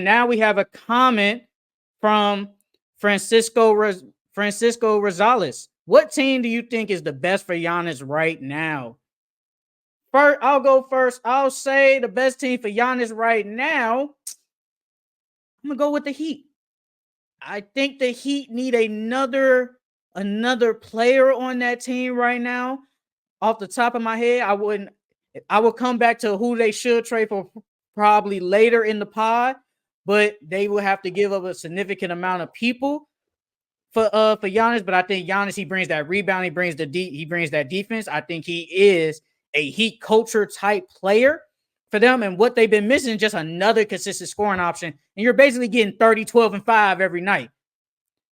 now we have a comment from Francisco Francisco Rosales. What team do you think is the best for Giannis right now? First, I'll go first. I'll say the best team for Giannis right now. I'm gonna go with the Heat. I think the Heat need another player on that team right now. Off the top of my head, I would come back to who they should trade for probably later in the pod, but they will have to give up a significant amount of people for Giannis. But I think Giannis, he brings that rebound, he brings that defense. I think he is a Heat culture type player for them, and what they've been missing is just another consistent scoring option. And you're basically getting 30, 12, and 5 every night.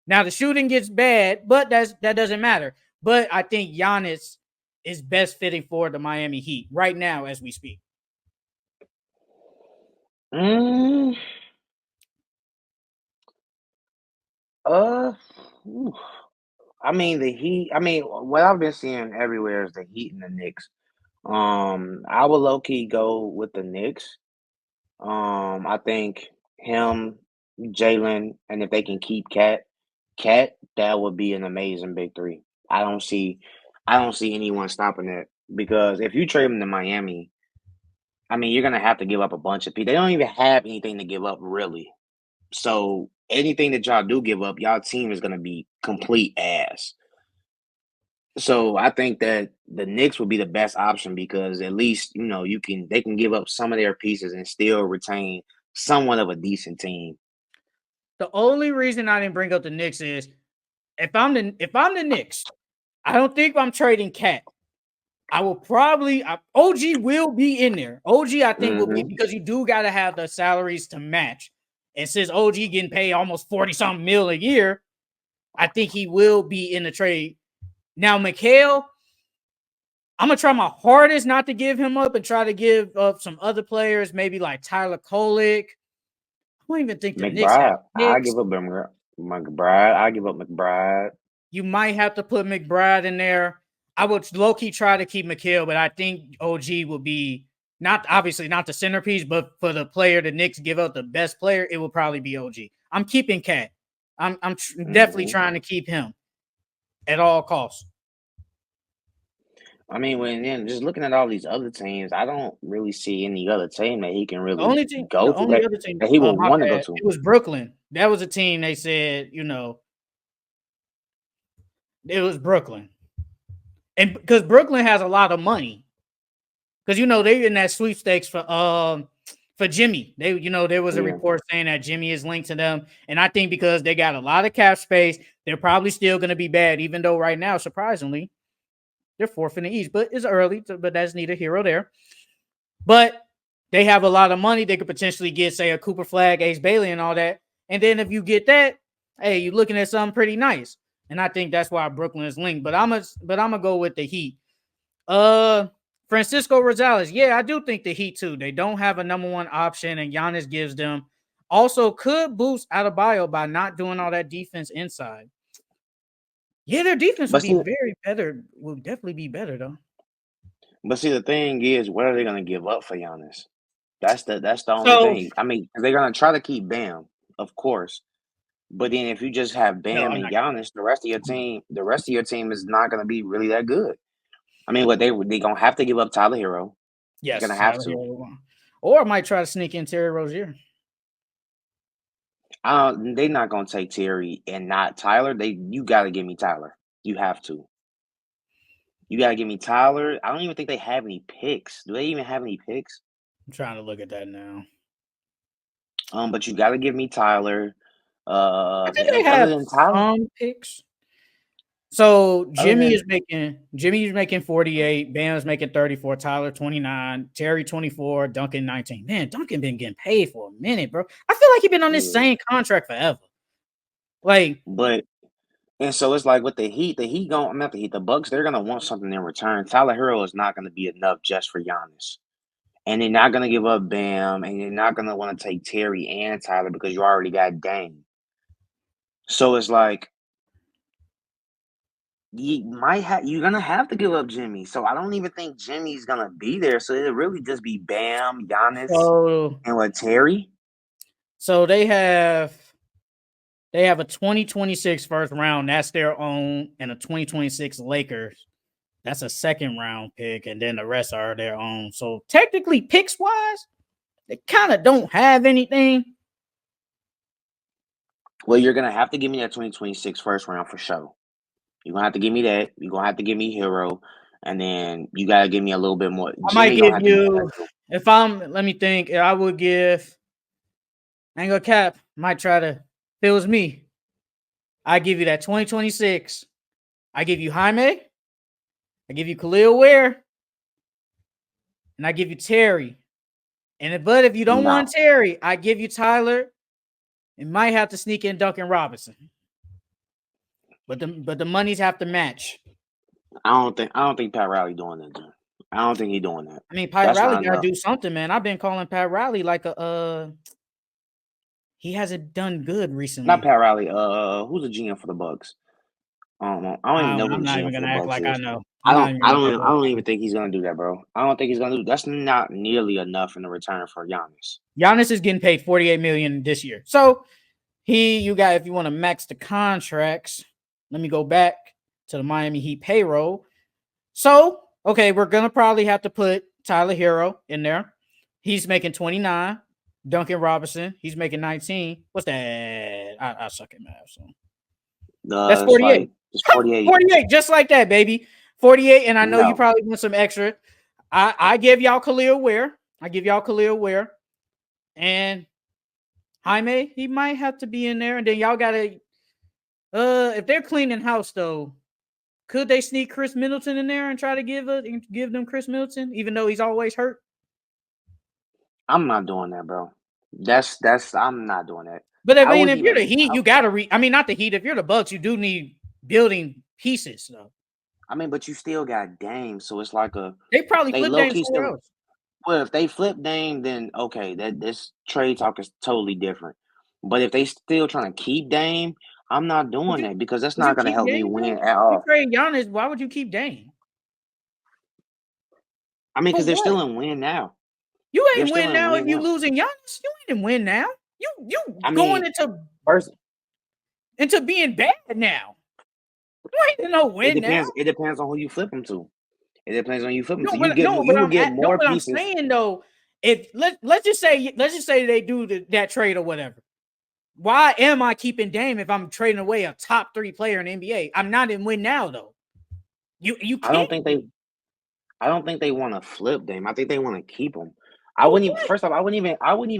Now the shooting gets bad, but that doesn't matter. But I think Giannis is best fitting for the Miami Heat right now as we speak. Mm, uh, ooh. I mean the Heat. I mean, what I've been seeing everywhere is the Heat and the Knicks. I would low key go with the Knicks. I think him, Jalen, and if they can keep Cat, that would be an amazing big three. I don't see anyone stopping that because if you trade him to Miami, I mean, you're gonna have to give up a bunch of people. They don't even have anything to give up, really. So anything that y'all do give up, y'all team is gonna be complete ass. So I think that the Knicks would be the best option because at least they can give up some of their pieces and still retain somewhat of a decent team. The only reason I didn't bring up the Knicks is if I'm the Knicks, I don't think I'm trading Cat. I will probably OG will be in there. OG, I think, will be Hmm. because you do got to have the salaries to match. And since OG getting paid almost 40 something mil a year, I think he will be in the trade. Now, Mikhail, I'm gonna try my hardest not to give him up and try to give up some other players, maybe like Tyler Kolek. I don't even think the Knicks have McBride, I picks. give up McBride. I give up McBride. You might have to put McBride in there. I would low key try to keep McHale, but I think OG will be not obviously not the centerpiece, but for the player the Knicks give up the best player, it will probably be OG. I'm keeping Cat. I'm definitely Hmm. trying to keep him at all costs. I mean, when then just looking at all these other teams, I don't really see any other team that he can really The go to only other team, that he would my want to go bad, to. it was Brooklyn. That was a team they said, it was Brooklyn. And because Brooklyn has a lot of money. Because they in that sweepstakes for Jimmy. There was a Yeah. report saying that Jimmy is linked to them. And I think because they got a lot of cap space, they're probably still gonna be bad, even though right now, surprisingly, they're fourth in the East. But it's early, but that's neither here or there. But they have a lot of money. They could potentially get, say, a Cooper Flag, Ace Bailey, and all that. And then if you get that, hey, you're looking at something pretty nice. And I think that's why Brooklyn is linked. But I'm gonna go with the Heat. Uh Francisco Rosales. Yeah, I do think the Heat too. They don't have a number one option, and Giannis gives them also could boost Adebayo by not doing all that defense inside. Yeah, their defense would But be see, very better, would definitely be better though. but see, the thing is, what are they gonna give up for Giannis? That's the only So thing. I mean, 'cause they're gonna try to keep Bam, of course. But then if you just have no, Bam I'm and not. Giannis, the rest of your team is not gonna be really that good. I mean, what they gonna have to give up Tyler Hero. They're gonna Yes, have Tyler to. Hero. Or I might try to sneak in Terry Rozier. They're not gonna take Terry and not Tyler. You gotta give me Tyler. You have to. You gotta give me Tyler. I don't even think they have any picks. Do they even have any picks? I'm trying to look at that now. But you gotta give me Tyler. I think they And other have than Tyler, some picks. So other Jimmy than is making 48, Bam's making 34, Tyler 29, Terry 24, Duncan 19. Man, Duncan been getting paid for a minute, bro. I feel like he been on this yeah, same contract forever. Like, but and so it's like with the Heat going. I'm not the Heat. The Bucks. They're gonna want something in return. Tyler Hero is not gonna be enough just for Giannis, and they're not gonna give up Bam, and you're not gonna want to take Terry and Tyler because you already got Dame. So it's like you're gonna have to give up Jimmy. So I don't even think Jimmy's gonna be there. So it'll really just be Bam, Giannis, so and what Terry. So they have a 2026 first round. That's their own, and a 2026 Lakers. That's a second round pick, and then the rest are their own. So technically, picks wise, they kind of don't have anything. Well, you're gonna have to give me that 2026 first round for sure. You're gonna have to give me that. You're gonna have to give me Hero, and then you gotta give me a little bit more. I might Jimmy gonna give have to be better you too. if I'm. Let me think. I would give. I ain't gonna cap. Might try to. If it was me, I give you that 2026. I give you Jaime. I give you Khalil Ware, and I give you Terry. But if you don't No, want Terry, I give you Tyler. It might have to sneak in Duncan Robinson, but the monies have to match. I don't think Pat Riley doing that, Jim. I don't think he's doing that. I mean, Pat That's Riley not got to enough. do something, man. I've been calling Pat Riley like a. He hasn't done good Not recently. Pat Riley. Who's the GM for the Bucks? I don't even know who I'm the not GM even for the gonna act Bucks like I is. know. I I'm not don't. even I gonna don't. do Even, I it. don't even think he's gonna do that, bro. I don't think he's gonna do. That's not nearly enough in the return for Giannis. Giannis is getting paid 48 million this year. So you got if you want to max the contracts. Let me go back to the Miami Heat payroll. So okay, we're gonna probably have to put Tyler Hero in there. He's making 29. Duncan Robinson, he's making 19. What's that? I suck at math. So that's It's 48. like it's 48. 48, just like that, baby. 48, and I know you No, probably want some extra. I give y'all Khalil Ware. I give y'all Khalil Ware. And Jaime, he might have to be in there. And then y'all gotta if they're cleaning house though, could they sneak Chris Middleton in there and try to give them Chris Middleton, even though he's always hurt? I'm not doing that, bro. That's. I'm not doing that. But I I mean, wouldn't if you're the even. Heat, you gotta I mean, not the Heat. If you're the Bucks, you do need building pieces. So I mean, but you still got Dame, so it's like a they probably they flip low Dame key somewhere still. else. Well, if they flip Dame, then okay, that this trade talk is totally different. But if they still trying to keep Dame, I'm not Would doing you that because that's would you not gonna keep help me Dame win though? at You all. trade Giannis, why would you keep Dame? I mean, For because they're what? still in win now. You They're ain't still win in now if win you now. losing Giannis. You ain't win now. You I going mean, first, into being bad now. You ain't in no it win now. depends. It depends on who you flip them to. It depends on who you flip them to. No, but no, You but will get more I'm pieces. saying though, if let's just say they do that trade or whatever. Why am I keeping Dame if I'm trading away a top 3 player in the NBA? I'm not in win now though. You I don't can't think they. be. I don't think they want to flip Dame. I think they want to keep him. I For wouldn't even. what? First off, I wouldn't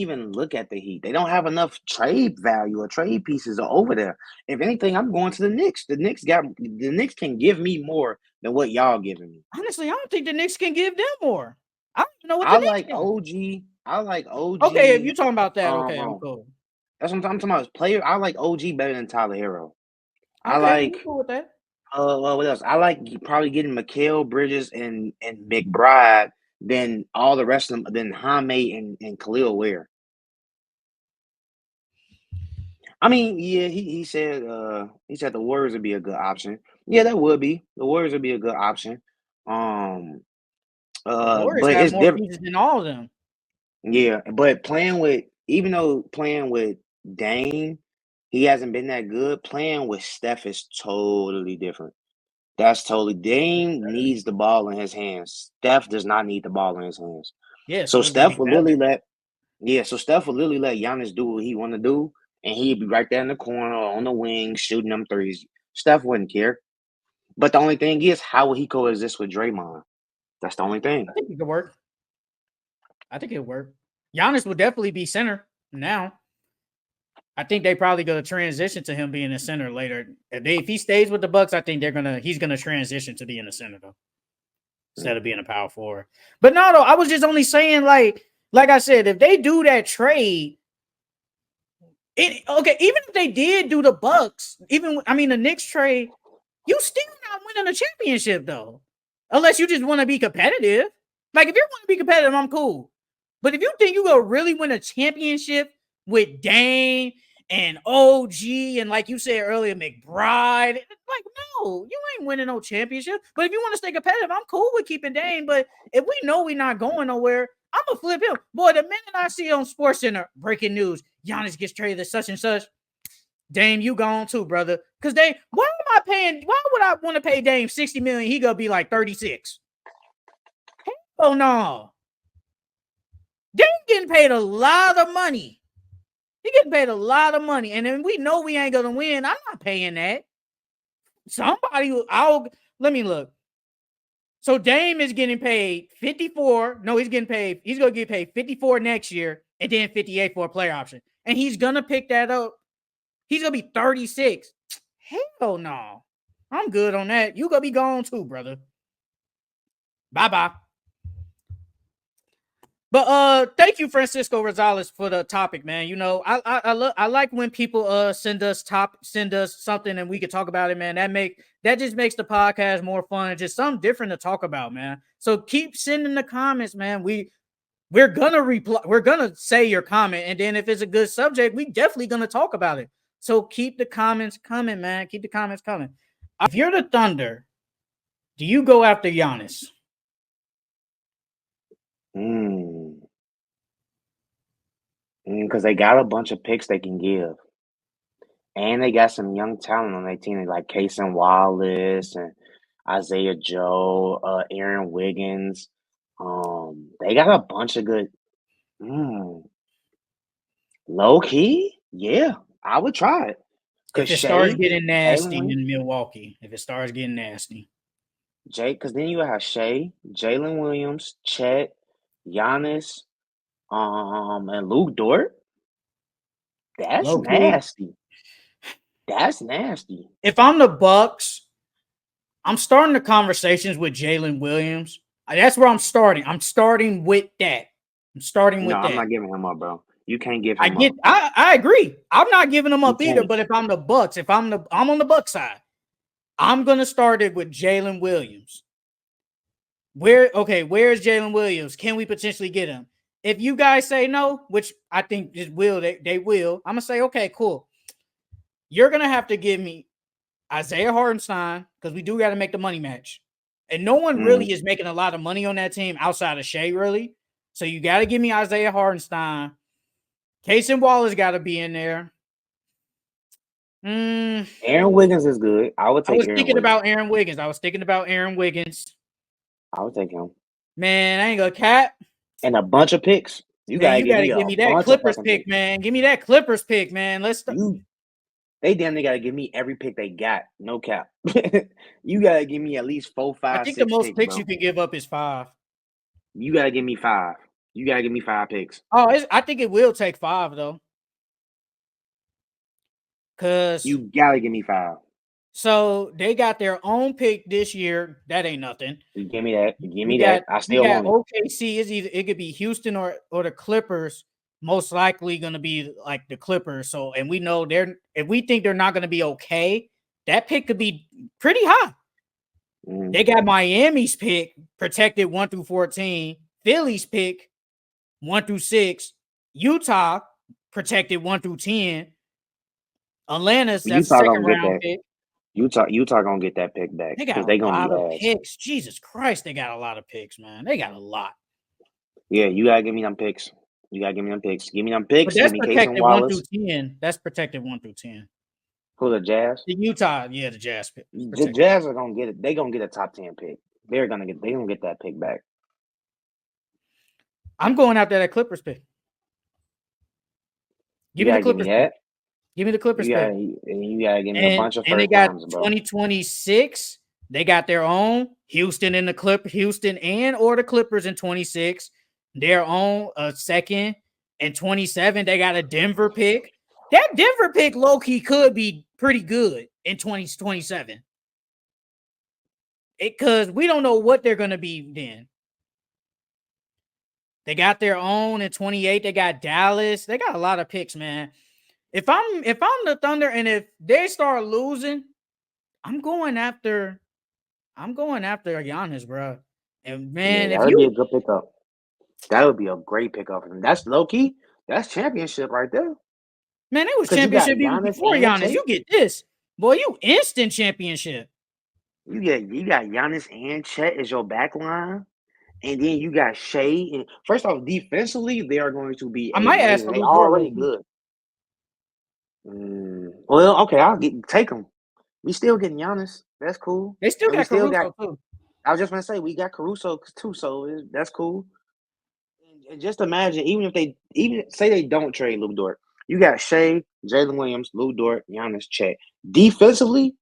even look at the Heat. They don't have enough trade value or trade pieces over there. If anything, I'm going to the Knicks. The Knicks can give me more than what y'all giving me. Honestly, I don't think the Knicks can give them more. I don't even know what the I Knicks like got. OG. I like Okay, if you're OG. talking about that, okay, I'm Um, cool. that's what I'm talking about. Player. I like OG better than Tyler Hero. I Okay, I'm like. cool with that. What else? I like probably getting Mikal Bridges and McBride than all the rest of them than Jaime and Khalil Ware. I mean, yeah, he said the Warriors would be a good option. Yeah, that would be. The Warriors would be a good option. Um The Warriors but have it's more different. pieces than all of them. Yeah, but even though playing with Dame, he hasn't been that good. Playing with Steph is totally different. That's totally Dame needs the ball in his hands. Steph does not need the ball in his hands. Yeah, So so it's gonna Steph be will better. literally let so Steph will literally let Giannis do what he want to do, and he'd be right there in the corner or on the wing shooting them threes. Steph wouldn't care. But the only thing is, how will he coexist with Draymond? That's the only I thing. think it could work. I think it'll work. Giannis will definitely be center now. I think they probably gonna transition to him being a center later. If he stays with the Bucks, I think he's gonna transition to being a center though, instead of being a power forward. But no, though, I was just only saying like I said, if they do that trade, even if they did do the Bucks, the Knicks trade, you still not winning a championship though, unless you just want to be competitive. Like if you want to be competitive, I'm cool. But if you think you gonna really win a championship with Dame and OG and like you said earlier, McBride, like no, you ain't winning no championship. But if you want to stay competitive, I'm cool with keeping Dame. But if we know we're not going nowhere, I'm gonna flip him. Boy, the minute I see on Sports Center breaking news, Giannis gets traded to such and such. Dame, you gone too, brother. Cause why am I paying? Why would I want to pay Dame $60 million? He gonna be like 36. Oh no. Dame getting paid a lot of money. He getting paid a lot of money. And then we know we ain't gonna win. I'm not paying that. Somebody, let me look. So Dame is getting paid 54. No, he's gonna get paid 54 next year and then 58 for a player option. And he's gonna pick that up. He's gonna be 36. Hell no. I'm good on that. You gonna be gone too, brother. Bye-bye. But thank you, Francisco Rosales, for the topic, man. You know, I like when people send us something and we can talk about it, man. That just makes the podcast more fun. Just something different to talk about, man. So keep sending the comments, man. We're gonna reply. We're gonna say your comment, and then if it's a good subject, we definitely gonna talk about it. So keep the comments coming, man. Keep the comments coming. If you're the Thunder, do you go after Giannis? Because they got a bunch of picks they can give. And they got some young talent on their team, like Cason Wallace and Isaiah Joe, Aaron Wiggins. They got a bunch of good. Low key, yeah, I would try it. If it starts getting nasty in Milwaukee, because then you have Shea, Jalen Williams, Chet, Giannis, and Luke Dort. That's nasty. That's nasty. If I'm the Bucks, I'm starting the conversations with Jalen Williams. That's where I'm starting. I'm starting with that. I'm not giving him up, bro. You can't give him up. I agree. I'm not giving him up either. But if I'm the Bucks, I'm on the Bucks side, I'm gonna start it with Jalen Williams. Where's Jalen Williams? Can we potentially get him? If you guys say no, which I think they will, I'm gonna say, okay, cool. You're gonna have to give me Isaiah Hartenstein, because we do got to make the money match. And no one really is making a lot of money on that team outside of Shea, really. So you got to give me Isaiah Hartenstein. Cason Wallace got to be in there. Aaron Wiggins is good. I was thinking about Aaron Wiggins. I would take him. Man, I ain't gonna cap. And a bunch of picks. You gotta give me that Clippers pick, man. Give me that Clippers pick, man. Let's start. They damn near gotta give me every pick they got. No cap. You gotta give me at least 4, 5, 6 I think the most picks you can give up is 5. You gotta give me 5. You gotta give me 5 picks. Oh, I think it will take 5 though. Cause you gotta give me 5. So they got their own pick this year. That ain't nothing. You give me that. Give me that. I still want it. OKC is it could be Houston or the Clippers. Most likely going to be like the Clippers. So, and we know if we think they're not going to be okay, that pick could be pretty high. They got Miami's pick protected 1 through 14, Philly's pick 1 through 6, Utah protected 1 through 10, Atlanta's that's the second round pick. Utah gonna get that pick back. They got a lot of picks. Jesus Christ, they got a lot of picks, man. They got a lot. Yeah, you gotta give me them picks. You gotta give me them picks. Give me them picks. But that's protected 1 through 10. That's protected 1 through 10. Who, the Jazz? The Utah, yeah, the Jazz pick. The Jazz are gonna get it. They're gonna get a top 10 pick. They're gonna get that pick back. I'm going after that Clippers pick. Give me the Clippers pick. Give me the Clippers pick. You gotta give me a bunch of first rounds, bro. 2026. They got their own Houston and the Clippers in 26. Their own second and 27. They got a Denver pick. That Denver pick low-key could be pretty good in 2027. Because we don't know what they're going to be then. They got their own in 28. They got Dallas. They got a lot of picks, man. If I'm the Thunder and if they start losing, I'm going after Giannis, bro. And man, that would be a good pickup. That would be a great pickup for them. That's low key. That's championship right there. Man, it was championship even before Giannis. You get this, boy. You instant championship. You got Giannis and Chet as your back line, and then you got Shea. And first off, defensively, they are going to be I might ask amazing. for They Lou Dort low already key. good. Well, okay, take them. We still getting Giannis. That's cool. They still And we got still got. Caruso too. I was just gonna say we got Caruso too, so that's cool. And just imagine, even if they even say they don't trade Lou Dort, you got Shea, Jalen Williams, Lou Dort, Giannis, Chet. Defensively,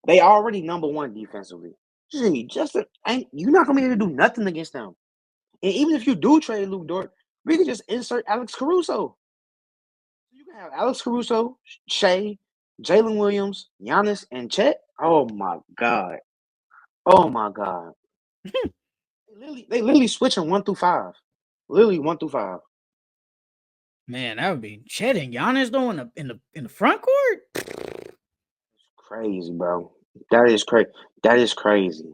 they already number one defensively. Gee, ain't you're not gonna be able to do nothing against them. And even if you do trade Lou Dort, we can just insert Alex Caruso. You can have Alex Caruso, Shea, Jalen Williams, Giannis, and Chet. Oh my god. Oh my god. They literally switching 1 through 5. Literally 1 through 5. Man, that would be Chet and Giannis though in the front court. Crazy, bro. That is crazy. That is crazy.